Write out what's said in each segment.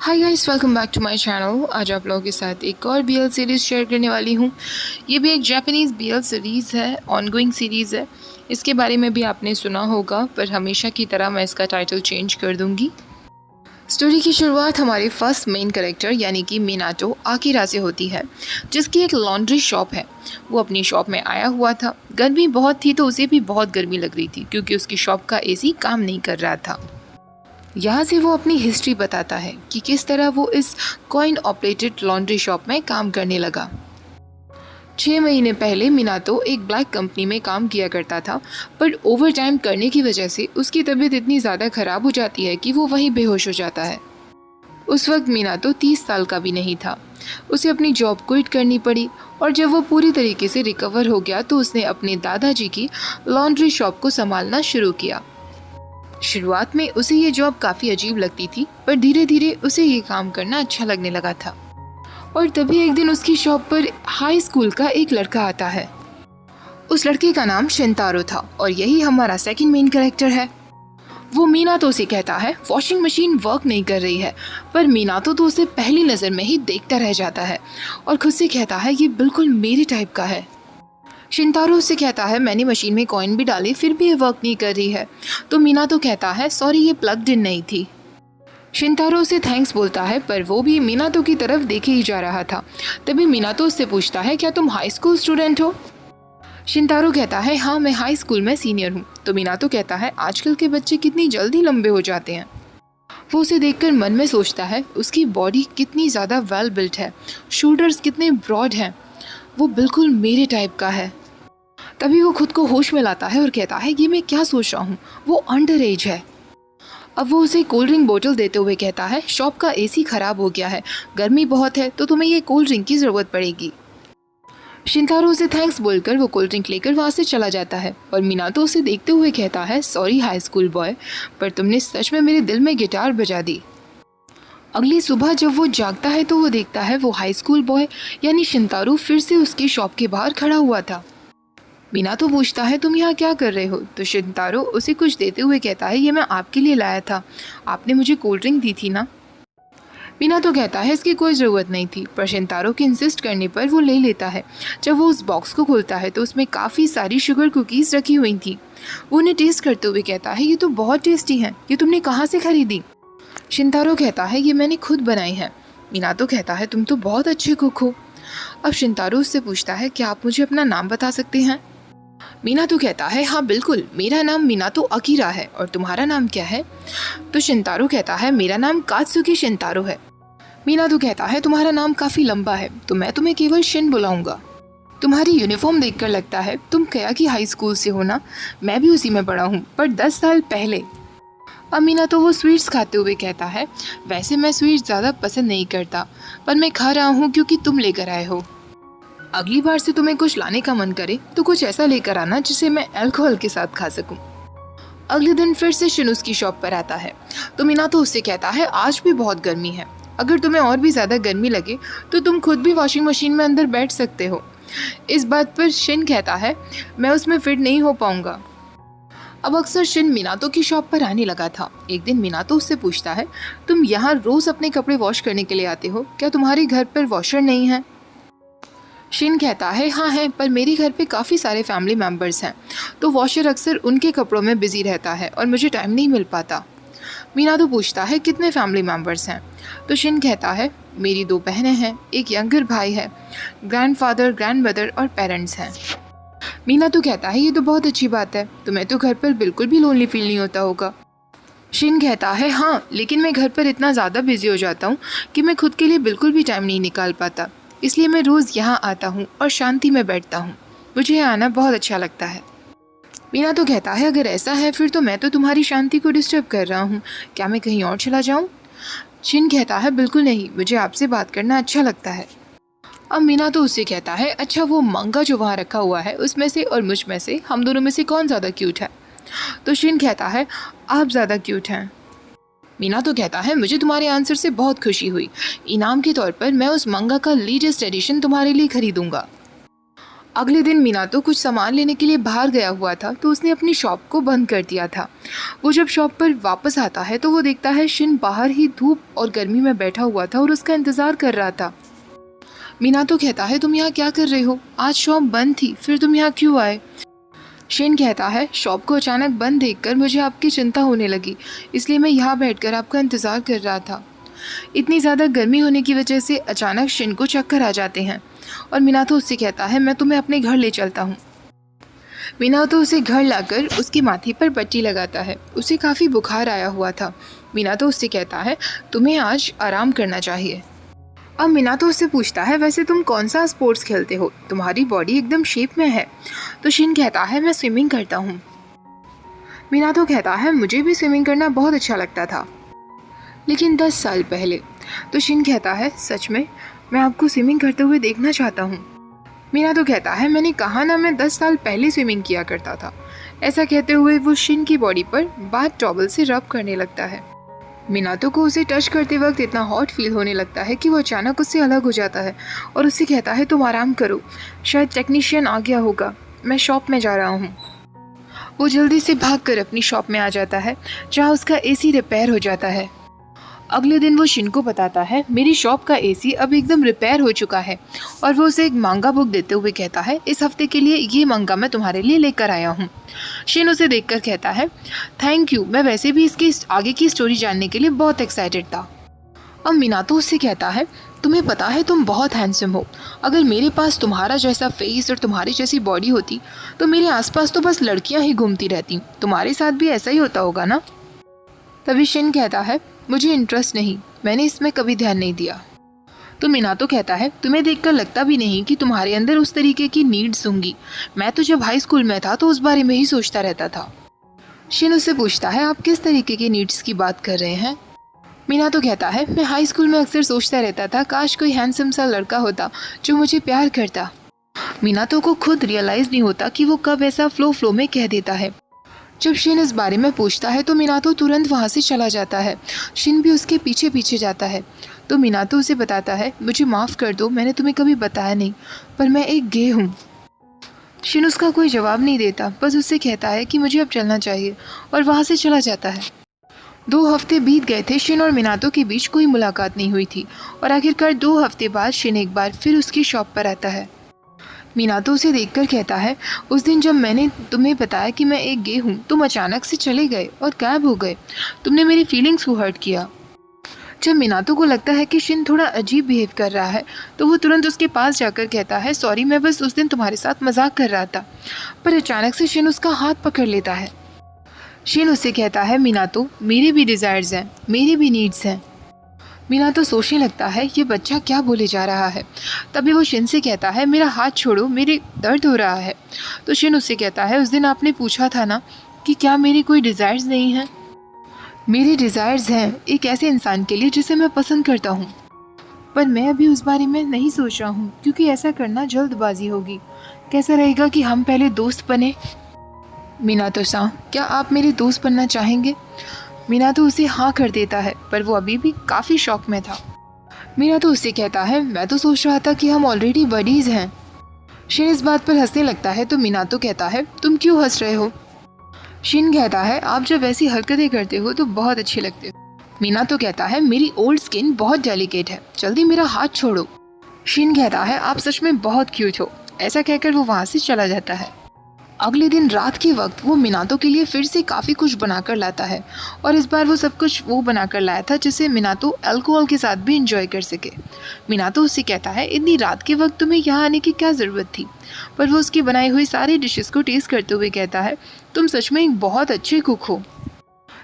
Hi guys, welcome back to my channel. आज आप लोगों के साथ एक और बीएल सीरीज़ शेयर करने वाली हूँ। ये भी एक जापानीज़ बीएल सीरीज़ है, ऑनगोइंग सीरीज़ है। इसके बारे में भी आपने सुना होगा, पर हमेशा की तरह मैं इसका टाइटल चेंज कर दूँगी। स्टोरी की शुरुआत हमारे फर्स्ट मेन कैरेक्टर यानी कि मिनाटो आकिरा से होती है, जिसकी एक लॉन्ड्री शॉप है। वो अपनी शॉप में आया हुआ था। गर्मी बहुत थी तो उसे भी बहुत गर्मी लग रही थी क्योंकि उसकी शॉप का एसी काम नहीं कर रहा था। यहाँ से वो अपनी हिस्ट्री बताता है कि किस तरह वो इस कॉइन ऑपरेटेड लॉन्ड्री शॉप में काम करने लगा। 6 महीने पहले मिनातो एक ब्लैक कंपनी में काम किया करता था, पर ओवर टाइम करने की वजह से उसकी तबीयत इतनी ज़्यादा ख़राब हो जाती है कि वो वहीं बेहोश हो जाता है। उस वक्त मिनातो 30 साल का भी नहीं था। उसे अपनी जॉब क्विट करनी पड़ी और जब वो पूरी तरीके से रिकवर हो गया तो उसने अपने दादाजी की लॉन्ड्री शॉप को संभालना शुरू किया। शुरुआत में उसे ये जॉब काफ़ी अजीब लगती थी, पर धीरे धीरे उसे ये काम करना अच्छा लगने लगा था। और तभी एक दिन उसकी शॉप पर हाई स्कूल का एक लड़का आता है। उस लड़के का नाम शिंतारो था और यही हमारा सेकंड मेन कैरेक्टर है। वो मीनातो से कहता है वॉशिंग मशीन वर्क नहीं कर रही है, पर मीनातो तो उसे पहली नज़र में ही देखता रह जाता है और खुद से कहता है ये बिल्कुल मेरे टाइप का है। शिंतारो उससे कहता है मैंने मशीन में कॉइन भी डाली फिर भी ये वर्क नहीं कर रही है। तो मिनातो कहता है सॉरी, ये प्लग्ड इन नहीं थी। शिंतारो उसे थैंक्स बोलता है, पर वो भी मिनातो की तरफ देखे ही जा रहा था। तभी मिनातो उससे पूछता है क्या तुम हाई स्कूल स्टूडेंट हो? शिंतारो कहता है हाँ, मैं हाई स्कूल में सीनियर हूँ। तो मिनातो कहता है आजकल के बच्चे कितनी जल्दी लंबे हो जाते हैं। वो उसे देखकर मन में सोचता है उसकी बॉडी कितनी ज़्यादा वेल बिल्ट है, शोल्डर्स कितने ब्रॉड हैं, वो बिल्कुल मेरे टाइप का है। तभी वो खुद को होश में लाता है और कहता है ये मैं क्या सोच रहा हूँ, वो अंडर एज है। अब वो उसे कोल्ड ड्रिंक बोतल देते हुए कहता है शॉप का एसी ख़राब हो गया है, गर्मी बहुत है तो तुम्हें ये कोल्ड ड्रिंक की ज़रूरत पड़ेगी। शिंतारो उसे थैंक्स बोलकर वो कोल्ड ड्रिंक लेकर वहाँ से चला जाता है और मिनातो उसे देखते हुए कहता है सॉरी हाई स्कूल बॉय, पर तुमने सच में मेरे दिल में गिटार बजा दी। अगली सुबह जब वो जागता है तो वो देखता है वो हाई स्कूल बॉय यानी शिंतारो फिर से उसकी शॉप के बाहर खड़ा हुआ था। मिनातो पूछता है तुम यहाँ क्या कर रहे हो? तो शिंतारो उसे कुछ देते हुए कहता है ये मैं आपके लिए लाया था, आपने मुझे कोल्ड ड्रिंक दी थी ना। मिनातो कहता है इसकी कोई ज़रूरत नहीं थी, पर शिंतारो के इंसिस्ट करने पर वो ले लेता है। जब वो उस बॉक्स को खोलता है तो उसमें काफ़ी सारी शुगर कुकीज़ रखी हुई थी। वो उन्हें टेस्ट करते हुए कहता है ये तो बहुत टेस्टी हैं, ये तुमने कहाँ से खरीदी? शिंतारो कहता है ये मैंने खुद बनाई है। मिनातो कहता है तुम तो बहुत अच्छे कुक हो। अब शिंतारो उससे पूछता है क्या आप मुझे अपना नाम बता सकते हैं? मिनातो कहता है हाँ बिल्कुल, मेरा नाम मिनातो अकीरा है और तुम्हारा नाम क्या है? तो शिंतारो कहता है मेरा नाम कात्सुकी शिंतारो है। मिनातो कहता है तुम्हारा नाम काफ़ी लंबा है तो मैं तुम्हें केवल शिन बुलाऊंगा। तुम्हारी यूनिफॉर्म देखकर लगता है तुम कयाकी हाई स्कूल से हो ना, मैं भी उसी में पढ़ा हूँ, पर 10 साल पहले। अब मिनातो वो स्वीट्स खाते हुए कहता है वैसे मैं स्वीट्स ज़्यादा पसंद नहीं करता, पर मैं खा रहा हूँ क्योंकि तुम लेकर आए हो। अगली बार से तुम्हें कुछ लाने का मन करे तो कुछ ऐसा लेकर आना जिसे मैं अल्कोहल के साथ खा सकूं। अगले दिन फिर से शिन उसकी शॉप पर आता है तो मिनातो उससे कहता है आज भी बहुत गर्मी है, अगर तुम्हें और भी ज़्यादा गर्मी लगे तो तुम खुद भी वॉशिंग मशीन में अंदर बैठ सकते हो। इस बात पर शिन कहता है मैं उसमें फिट नहीं हो पाऊंगा। अब अक्सर शिन मिनातो की शॉप पर आने लगा था। एक दिन मिनातो उससे पूछता है तुम यहाँ रोज़ अपने कपड़े वॉश करने के लिए आते हो, क्या तुम्हारे घर पर वॉशर नहीं है? शिन कहता है हाँ है, पर मेरे घर पे काफ़ी सारे फैमिली मेम्बर्स हैं तो वॉशर अक्सर उनके कपड़ों में बिजी रहता है और मुझे टाइम नहीं मिल पाता। मिनातो पूछता है कितने फैमिली मेम्बर्स हैं? तो शिन कहता है मेरी 2 बहनें हैं, एक यंगर भाई है, ग्रैंडफादर ग्रैंडमदर और पेरेंट्स हैं। मिनातो कहता है ये तो बहुत अच्छी बात है, तुम्हें तो घर पर बिल्कुल भी लोनली फील नहीं होता होगा। शिन कहता है हाँ, लेकिन मैं घर पर इतना ज़्यादा बिजी हो जाता हूँ कि मैं खुद के लिए बिल्कुल भी टाइम नहीं निकाल पाता, इसलिए मैं रोज़ यहाँ आता हूँ और शांति में बैठता हूँ, मुझे यहाँ आना बहुत अच्छा लगता है। मिनातो कहता है अगर ऐसा है फिर तो मैं तो तुम्हारी शांति को डिस्टर्ब कर रहा हूँ, क्या मैं कहीं और चला जाऊँ? शिन कहता है बिल्कुल नहीं, मुझे आपसे बात करना अच्छा लगता है। अब मिनातो उससे कहता है अच्छा वो मंगा जो वहाँ रखा हुआ है उसमें से और मुझ में से हम दोनों में से कौन ज़्यादा क्यूट है? तो शिन कहता है आप ज़्यादा क्यूट हैं। मिनातो कहता है मुझे तुम्हारे आंसर से बहुत खुशी हुई, इनाम के तौर पर मैं उस मंगा का लेटेस्ट एडिशन तुम्हारे लिए खरीदूंगा। अगले दिन मिनातो कुछ सामान लेने के लिए बाहर गया हुआ था तो उसने अपनी शॉप को बंद कर दिया था। वो जब शॉप पर वापस आता है तो वो देखता है शिन बाहर ही धूप और गर्मी में बैठा हुआ था और उसका इंतज़ार कर रहा था। मिनातो कहता है, तुम यहाँ क्या कर रहे हो? आज शॉप बंद थी, फिर तुम यहाँ क्यों आए? शिन कहता है, शॉप को अचानक बंद देखकर मुझे आपकी चिंता होने लगी, इसलिए मैं यहाँ बैठकर आपका इंतज़ार कर रहा था। इतनी ज़्यादा गर्मी होने की वजह से अचानक शिन को चक्कर आ जाते हैं और मिनातो उससे कहता है, मैं तुम्हें अपने घर ले चलता हूँ। मिनातो उसे घर लाकर उसके माथे पर पट्टी लगाता है। उसे काफ़ी बुखार आया हुआ था। मिनातो उससे कहता है, तुम्हें आज आराम करना चाहिए। अब मिनातो उससे पूछता है, वैसे तुम कौन सा स्पोर्ट्स खेलते हो? तुम्हारी बॉडी एकदम शेप में है। तो शिन कहता है, मैं स्विमिंग करता हूँ। मिनातो कहता है, मुझे भी स्विमिंग करना बहुत अच्छा लगता था, लेकिन 10 साल पहले। तो शिन कहता है, सच में? मैं आपको स्विमिंग करते हुए देखना चाहता हूँ। मिनातो कहता है, मैंने कहा ना, मैं 10 साल पहले स्विमिंग किया करता था। ऐसा कहते हुए वो शिन की बॉडी पर बाथ टॉवल से रब करने लगता है। मिनातो को उसे टच करते वक्त इतना हॉट फील होने लगता है कि वो अचानक उससे अलग हो जाता है और उससे कहता है, तुम आराम करो, शायद टेक्नीशियन आ गया होगा, मैं शॉप में जा रहा हूँ। वो जल्दी से भागकर अपनी शॉप में आ जाता है जहाँ उसका एसी रिपेयर हो जाता है। अगले दिन वो शिन को बताता है, मेरी शॉप का एसी अब एकदम रिपेयर हो चुका है, और वो उसे एक मांगा बुक देते हुए कहता है, इस हफ्ते के लिए ये मांगा मैं तुम्हारे लिए लेकर आया हूँ। शिन उसे देखकर कहता है, थैंक यू, मैं वैसे भी इसकी आगे की स्टोरी जानने के लिए बहुत एक्साइटेड था। अब मिनातो उससे कहता है, तुम्हें पता है तुम बहुत हैंडसम हो। अगर मेरे पास तुम्हारा जैसा फेस और तुम्हारी जैसी बॉडी होती तो मेरे आसपास तो बस लड़कियां ही घूमती रहती। तुम्हारे साथ भी ऐसा ही होता होगा ना? तभी शिन कहता है, मुझे इंटरेस्ट नहीं, मैंने इसमें कभी ध्यान नहीं दिया। तो मिनातो कहता है, तुम्हें देखकर लगता भी नहीं कि तुम्हारे अंदर उस तरीके की नीड्स होंगी। मैं तो जब हाई स्कूल में था तो उस बारे में ही सोचता रहता था। शिन उससे पूछता है, आप किस तरीके की नीड्स की बात कर रहे हैं? मिनातो कहता है, मैं हाई स्कूल में अक्सर सोचता रहता था, काश कोई हैंडसम सा लड़का होता जो मुझे प्यार करता। मिनातो को खुद रियलाइज नहीं होता कि वो कब ऐसा फ्लो में कह देता है। जब शिन इस बारे में पूछता है तो मिनातो तुरंत वहाँ से चला जाता है। शिन भी उसके पीछे पीछे जाता है। तो मिनातो उसे बताता है, मुझे माफ़ कर दो, मैंने तुम्हें कभी बताया नहीं, पर मैं एक गे हूँ। शिन उसका कोई जवाब नहीं देता, बस उससे कहता है कि मुझे अब चलना चाहिए, और वहाँ से चला जाता है। 2 हफ्ते बीत गए थे। शिन और मिनातो के बीच कोई मुलाकात नहीं हुई थी, और आखिरकार 2 हफ्ते बाद शिन एक बार फिर उसकी शॉप पर आता है। मिनातो उसे देखकर कहता है, उस दिन जब मैंने तुम्हें बताया कि मैं एक गे हूँ, तुम अचानक से चले गए और गायब हो गए। तुमने मेरी फीलिंग्स को हर्ट किया। जब मिनातो को लगता है कि शिन थोड़ा अजीब बिहेव कर रहा है तो वो तुरंत उसके पास जाकर कहता है, सॉरी, मैं बस उस दिन तुम्हारे साथ मजाक कर रहा था। पर अचानक से शिन उसका हाथ पकड़ लेता है। शिन उससे कहता है, मिनातो, मेरे भी डिज़ायर्स हैं, मेरी भी नीड्स हैं। मिनातो सोचने लगता है, ये बच्चा क्या बोले जा रहा है। तभी वो शिन से कहता है, मेरा हाथ छोड़ो, मेरे दर्द हो रहा है। तो शिन उससे कहता है, उस दिन आपने पूछा था ना कि क्या मेरी कोई डिज़ायर्स नहीं हैं? मेरे डिज़ायर्स हैं एक ऐसे इंसान के लिए जिसे मैं पसंद करता हूँ, पर मैं अभी उस बारे में नहीं सोच रहा हूँ क्योंकि ऐसा करना जल्दबाजी होगी। कैसा रहेगा कि हम पहले दोस्त बने? मिनातो सा, क्या आप मेरे दोस्त बनना चाहेंगे? मिनातो उसे हाँ कर देता है, पर वो अभी भी काफ़ी शॉक में था। मिनातो उससे कहता है, मैं तो सोच रहा था कि हम ऑलरेडी बडीज़ हैं। शिन इस बात पर हंसने लगता है तो मिनातो कहता है, तुम क्यों हंस रहे हो? शिन कहता है, आप जब ऐसी हरकतें करते हो तो बहुत अच्छे लगते हो। मिनातो कहता है, मेरी ओल्ड स्किन बहुत डेलिकेट है, जल्दी मेरा हाथ छोड़ो। शिन कहता है, आप सच में बहुत क्यूट हो। ऐसा कहकर वो वहाँ से चला जाता है। अगले दिन रात के वक्त वो मिनातो के लिए फिर से काफ़ी कुछ बनाकर लाता है, और इस बार वो सब कुछ वो बनाकर लाया था जिसे मिनातो अल्कोहल के साथ भी इंजॉय कर सके। मिनातो उससे कहता है, इतनी रात के वक्त तुम्हें यहाँ आने की क्या ज़रूरत थी? पर वो उसकी बनाई हुई सारी डिशेस को टेस्ट करते हुए कहता है, तुम सच में एक बहुत अच्छे कुक हो।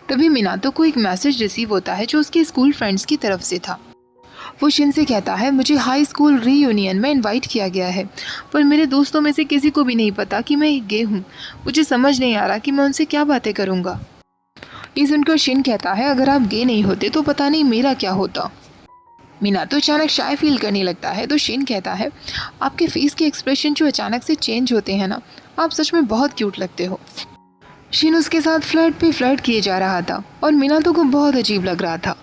तभी मिनातो को एक मैसेज रिसीव होता है जो उसके स्कूल फ्रेंड्स की तरफ से था। वो शिन से कहता है, मुझे हाई स्कूल रीयूनियन में इनवाइट किया गया है, पर मेरे दोस्तों में से किसी को भी नहीं पता कि मैं एक गे हूँ। मुझे समझ नहीं आ रहा कि मैं उनसे क्या बातें करूँगा। ये सुनकर शिन कहता है, अगर आप गे नहीं होते तो पता नहीं मेरा क्या होता। मिनातो अचानक शाय फील करने लगता है तो शिन कहता है, आपके फेस के एक्सप्रेशन जो अचानक से चेंज होते हैं ना, आप सच में बहुत क्यूट लगते हो। शिन उसके साथ फ्लर्ट पे फ्लर्ट किए जा रहा था और मिनातो को बहुत अजीब लग रहा था।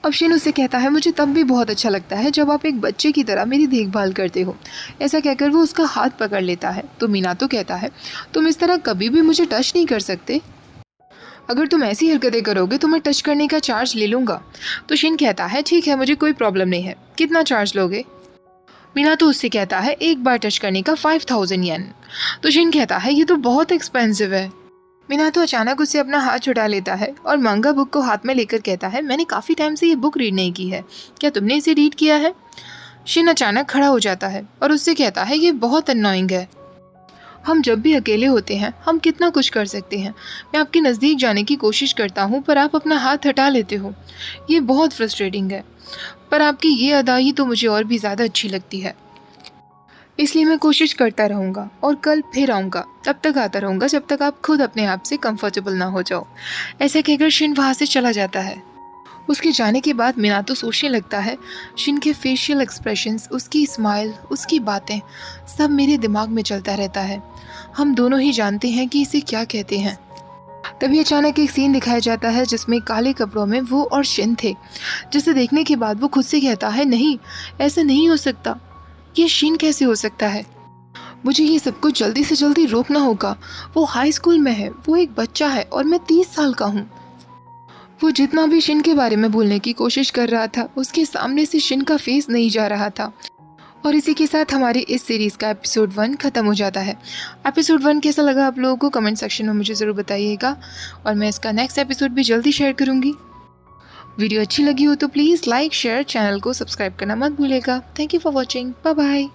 अब शिन उससे कहता है, मुझे तब भी बहुत अच्छा लगता है जब आप एक बच्चे की तरह मेरी देखभाल करते हो। ऐसा कहकर वो उसका हाथ पकड़ लेता है। तो मीनातो कहता है, तुम इस तरह कभी भी मुझे टच नहीं कर सकते। अगर तुम ऐसी हरकतें करोगे तो मैं टच करने का चार्ज ले लूँगा। तो शिन कहता है, ठीक है, मुझे कोई प्रॉब्लम नहीं है, कितना चार्ज लोगे? मीनातो उससे कहता है, एक बार टच करने का 5000 येन। तो शिन कहता है, ये तो बहुत एक्सपेंसिव है। मीनातो अचानक उससे अपना हाथ छुड़ा लेता है और मांगा बुक को हाथ में लेकर कहता है, मैंने काफ़ी टाइम से ये बुक रीड नहीं की है, क्या तुमने इसे रीड किया है? शिन अचानक खड़ा हो जाता है और उससे कहता है, ये बहुत अननोइंग है। हम जब भी अकेले होते हैं हम कितना कुछ कर सकते हैं। मैं आपके नज़दीक जाने की कोशिश करता हूँ पर आप अपना हाथ हटा लेते हो। ये बहुत फ्रस्ट्रेटिंग है, पर आपकी ये अदाई तो मुझे और भी ज़्यादा अच्छी लगती है। इसलिए मैं कोशिश करता रहूँगा और कल फिर आऊँगा, तब तक आता रहूँगा जब तक आप खुद अपने आप से कंफर्टेबल ना हो जाओ। ऐसा कहकर शिन वहाँ से चला जाता है। उसके जाने के बाद मीनातो सोचने लगता है, शिन के फेशियल एक्सप्रेशंस, उसकी स्माइल, उसकी बातें, सब मेरे दिमाग में चलता रहता है। हम दोनों ही जानते हैं कि इसे क्या कहते हैं। तभी अचानक एक सीन दिखाया जाता है जिसमें काले कपड़ों में वो और शिन थे, जिसे देखने के बाद वो खुद से कहता है, नहीं, ऐसा नहीं हो सकता, ये शिन कैसे हो सकता है? मुझे ये सब कुछ जल्दी से जल्दी रोकना होगा। वो हाई स्कूल में है, वो एक बच्चा है और मैं 30 साल का हूँ। वो जितना भी शिन के बारे में भूलने की कोशिश कर रहा था, उसके सामने से शिन का फेस नहीं जा रहा था। और इसी के साथ हमारी इस सीरीज़ का एपिसोड 1 ख़त्म हो जाता है। एपिसोड 1 कैसा लगा आप लोगों को कमेंट सेक्शन में मुझे ज़रूर बताइएगा और मैं इसका नेक्स्ट एपिसोड भी जल्दी शेयर करूँगी। वीडियो अच्छी लगी हो तो प्लीज़ लाइक, शेयर, चैनल को सब्सक्राइब करना मत भूलिएगा। Thank you for watching. Bye bye.